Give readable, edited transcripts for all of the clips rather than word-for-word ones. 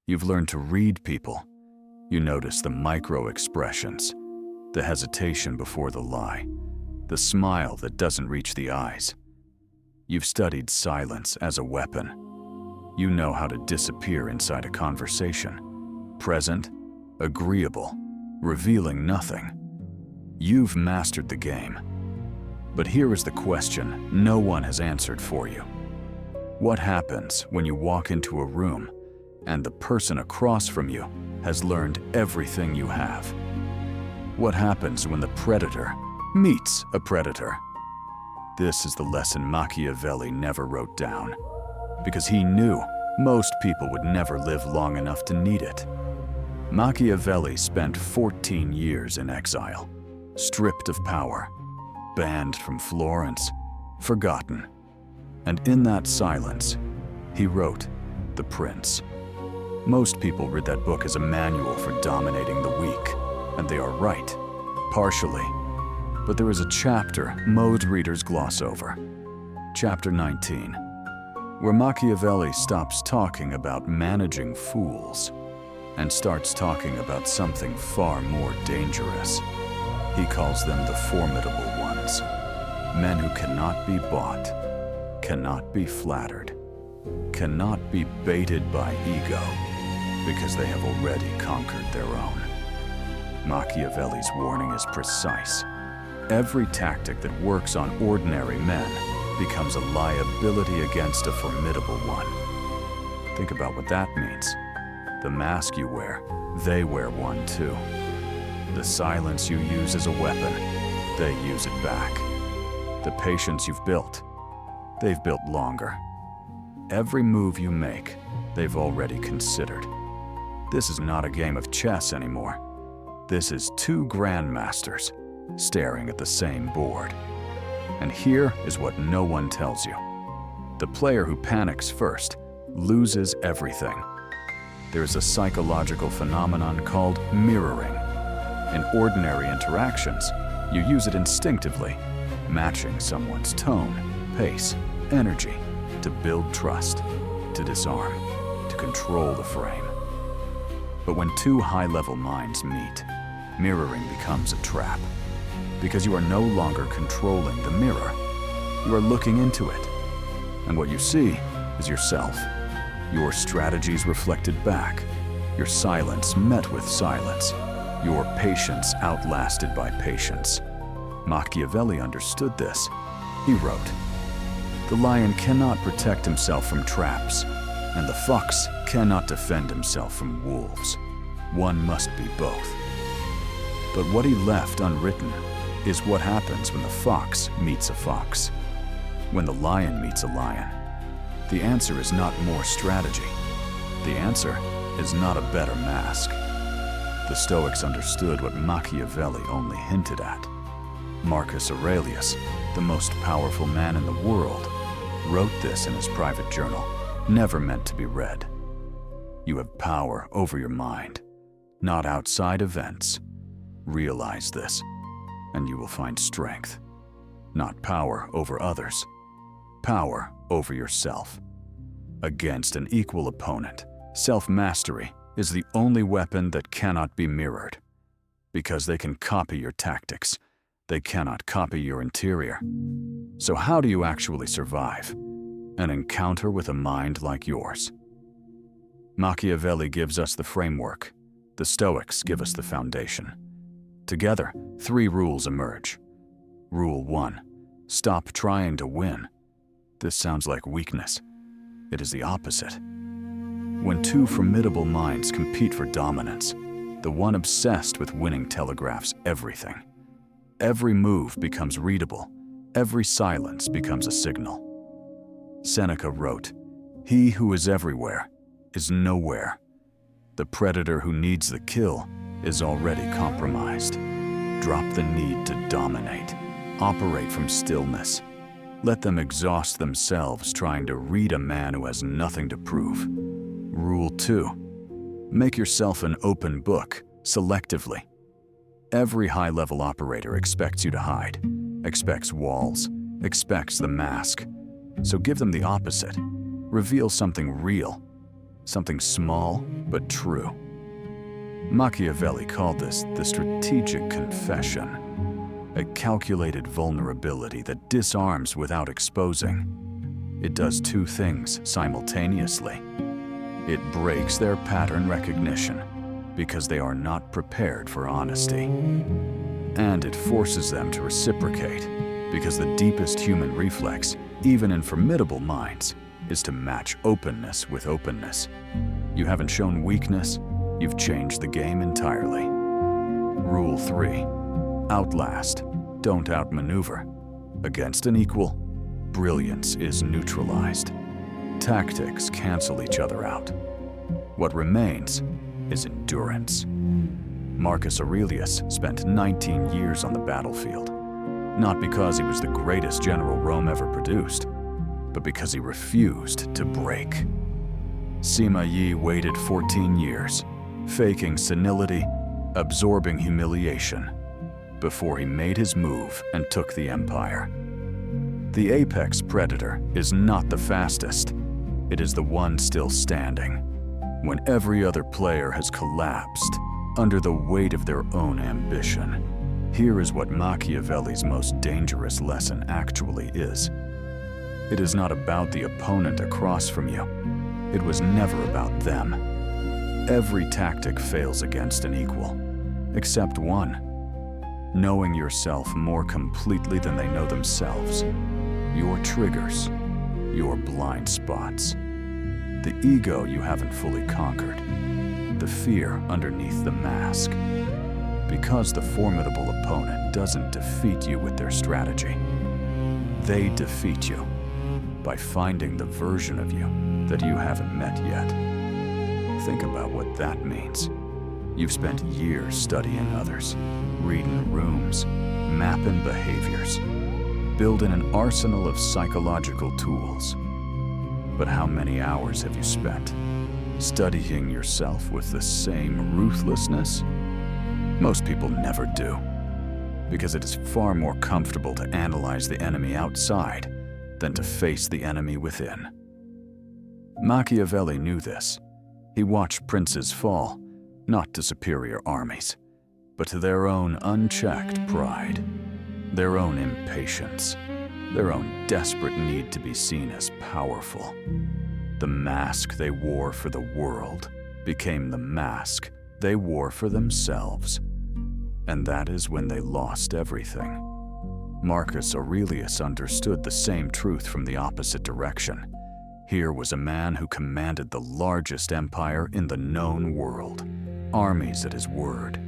You've learned to read people. You notice the micro-expressions, the hesitation before the lie, the smile that doesn't reach the eyes. You've studied silence as a weapon. You know how to disappear inside a conversation, present, agreeable, revealing nothing. You've mastered the game. But here is the question no one has answered for you. What happens when you walk into a room and the person across from you has learned everything you have? What happens when the predator meets a predator? This is the lesson Machiavelli never wrote down, because he knew most people would never live long enough to need it. Machiavelli spent 14 years in exile, stripped of power, banned from Florence, forgotten. And in that silence, he wrote The Prince. Most people read that book as a manual for dominating the weak, and they are right, partially. But there is a chapter most readers gloss over, chapter 19, where Machiavelli stops talking about managing fools and starts talking about something far more dangerous. He calls them the formidable ones, men who cannot be bought, cannot be flattered, cannot be baited by ego, because they have already conquered their own. Machiavelli's warning is precise. Every tactic that works on ordinary men becomes a liability against a formidable one. Think about what that means. The mask you wear, they wear one too. The silence you use as a weapon, they use it back. The patience you've built, they've built longer. Every move you make, they've already considered. This is not a game of chess anymore. This is two grandmasters staring at the same board. And here is what no one tells you. The player who panics first loses everything. There is a psychological phenomenon called mirroring. In ordinary interactions, you use it instinctively, matching someone's tone, pace, energy, to build trust, to disarm, to control the frame. But when two high-level minds meet, mirroring becomes a trap. Because you are no longer controlling the mirror, you are looking into it. And what you see is yourself. Your strategies reflected back, your silence met with silence, your patience outlasted by patience. Machiavelli understood this. He wrote, "The lion cannot protect himself from traps, and the fox cannot defend himself from wolves. One must be both." But what he left unwritten is what happens when the fox meets a fox, when the lion meets a lion. The answer is not more strategy. The answer is not a better mask. The Stoics understood what Machiavelli only hinted at. Marcus Aurelius, the most powerful man in the world, wrote this in his private journal, never meant to be read. You have power over your mind, not outside events. Realize this, and you will find strength. Not power over others, power over yourself. Against an equal opponent, self-mastery is the only weapon that cannot be mirrored. Because they can copy your tactics, they cannot copy your interior. So how do you actually survive an encounter with a mind like yours? Machiavelli gives us the framework. The Stoics give us the foundation. Together, 3 rules emerge. Rule 1, stop trying to win. This sounds like weakness. It is the opposite. When 2 formidable minds compete for dominance, the one obsessed with winning telegraphs everything. Every move becomes readable. Every silence becomes a signal. Seneca wrote, "He who is everywhere is nowhere. The predator who needs the kill is already compromised. Drop the need to dominate. Operate from stillness. Let them exhaust themselves trying to read a man who has nothing to prove." Rule 2. Make yourself an open book, selectively. Every high-level operator expects you to hide, expects walls, expects the mask. So give them the opposite. Reveal something real. something small but true. Machiavelli called this the strategic confession, a calculated vulnerability that disarms without exposing. It does two things simultaneously. It breaks their pattern recognition because they are not prepared for honesty. And it forces them to reciprocate because the deepest human reflex, even in formidable minds, is to match openness with openness. You haven't shown weakness, you've changed the game entirely. Rule 3. Outlast, don't outmaneuver. Against an equal, brilliance is neutralized. Tactics cancel each other out. What remains is endurance. Marcus Aurelius spent 19 years on the battlefield, not because he was the greatest general Rome ever produced, but because he refused to break. Sima Yi waited 14 years, faking senility, absorbing humiliation, before he made his move and took the empire. The apex predator is not the fastest, it is the one still standing, when every other player has collapsed under the weight of their own ambition. Here is what Machiavelli's most dangerous lesson actually is. It is not about the opponent across from you. It was never about them. Every tactic fails against an equal, except one. Knowing yourself more completely than they know themselves. Your triggers, your blind spots. The ego you haven't fully conquered. The fear underneath the mask. Because the formidable opponent doesn't defeat you with their strategy. They defeat you by finding the version of you that you haven't met yet. Think about what that means. You've spent years studying others, reading rooms, mapping behaviors, building an arsenal of psychological tools. But how many hours have you spent studying yourself with the same ruthlessness? Most people never do, because it is far more comfortable to analyze the enemy outside than to face the enemy within. Machiavelli knew this. He watched princes fall, not to superior armies, but to their own unchecked pride, their own impatience, their own desperate need to be seen as powerful. The mask they wore for the world became the mask they wore for themselves. And that is when they lost everything. Marcus Aurelius understood the same truth from the opposite direction. Here was a man who commanded the largest empire in the known world, armies at his word,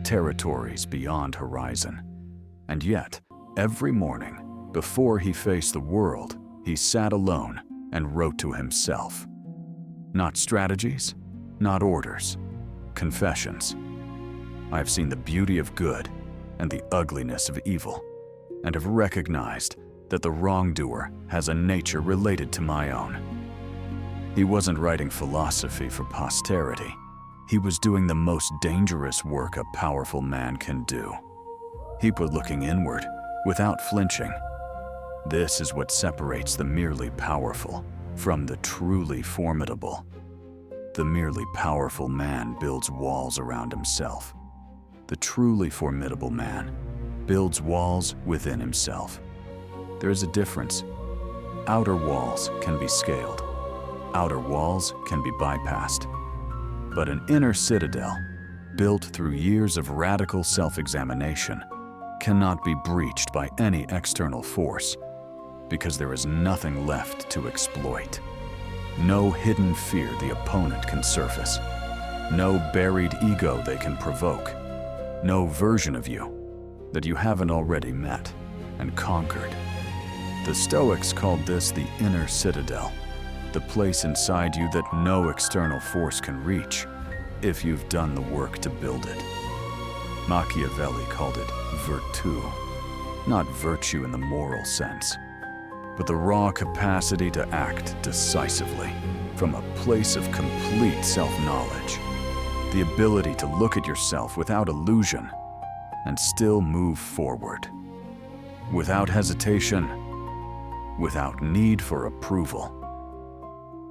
territories beyond horizon. And yet, every morning, before he faced the world, he sat alone and wrote to himself. Not strategies, not orders, confessions. I have seen the beauty of good and the ugliness of evil, and have recognized that the wrongdoer has a nature related to my own. He wasn't writing philosophy for posterity. He was doing the most dangerous work a powerful man can do. He was looking inward, without flinching. This is what separates the merely powerful from the truly formidable. The merely powerful man builds walls around himself. The truly formidable man builds walls within himself. There is a difference. Outer walls can be scaled. Outer walls can be bypassed. But an inner citadel, built through years of radical self-examination, cannot be breached by any external force, because there is nothing left to exploit. No hidden fear the opponent can surface. No buried ego they can provoke. No version of you that you haven't already met and conquered. The Stoics called this the inner citadel, the place inside you that no external force can reach if you've done the work to build it. Machiavelli called it virtù, not virtue in the moral sense, but the raw capacity to act decisively from a place of complete self-knowledge, the ability to look at yourself without illusion and still move forward, without hesitation, without need for approval,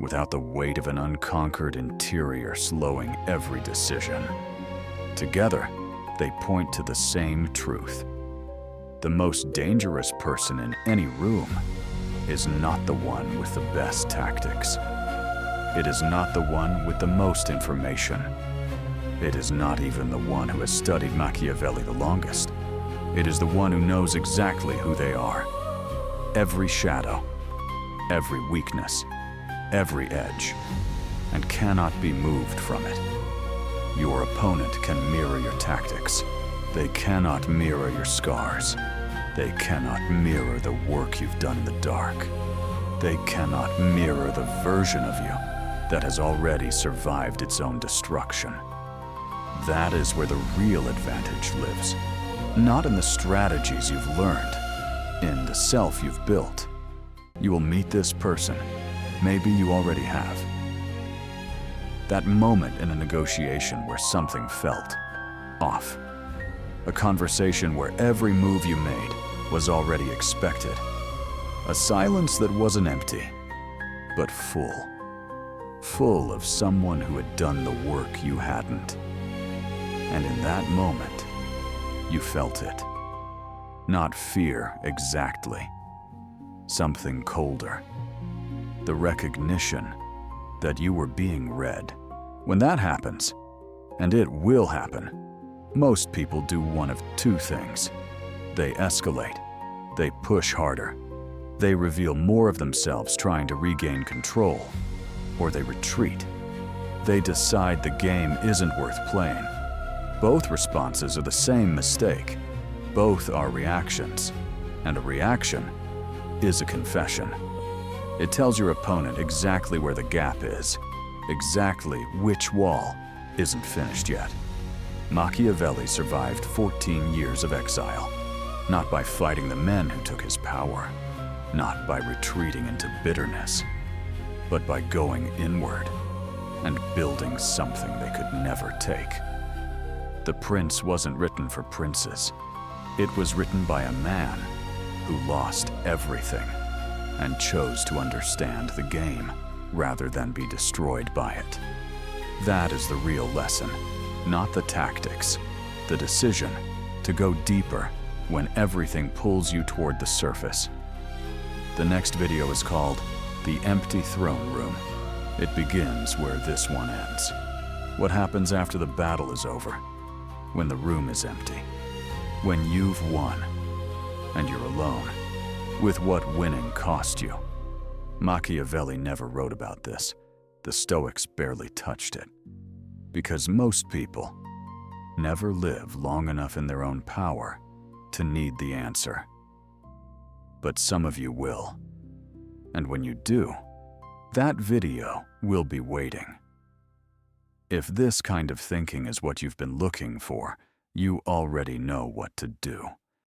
without the weight of an unconquered interior slowing every decision. Together, they point to the same truth. The most dangerous person in any room is not the one with the best tactics. It is not the one with the most information. It is not even the one who has studied Machiavelli the longest. It is the one who knows exactly who they are. Every shadow, every weakness, every edge, and cannot be moved from it. Your opponent can mirror your tactics. They cannot mirror your scars. They cannot mirror the work you've done in the dark. They cannot mirror the version of you that has already survived its own destruction. That is where the real advantage lives. Not in the strategies you've learned, in the self you've built. You will meet this person. Maybe you already have. That moment in a negotiation where something felt off. A conversation where every move you made was already expected. A silence that wasn't empty, but full. Full of someone who had done the work you hadn't. And in that moment, you felt it. Not fear exactly. Something colder. The recognition that you were being read. When that happens, and it will happen, most people do one of two things. They escalate. They push harder. They reveal more of themselves trying to regain control. Or they retreat. They decide the game isn't worth playing. Both responses are the same mistake. Both are reactions. And a reaction is a confession. It tells your opponent exactly where the gap is, exactly which wall isn't finished yet. Machiavelli survived 14 years of exile, not by fighting the men who took his power, not by retreating into bitterness, but by going inward and building something they could never take. The Prince wasn't written for princes. It was written by a man who lost everything and chose to understand the game rather than be destroyed by it. That is the real lesson, not the tactics, the decision to go deeper when everything pulls you toward the surface. The next video is called The Empty Throne Room. It begins where this one ends. What happens after the battle is over? When the room is empty. When you've won, and you're alone, with what winning cost you. Machiavelli never wrote about this. The Stoics barely touched it. Because most people never live long enough in their own power to need the answer. But some of you will. And when you do, that video will be waiting. If this kind of thinking is what you've been looking for, you already know what to do.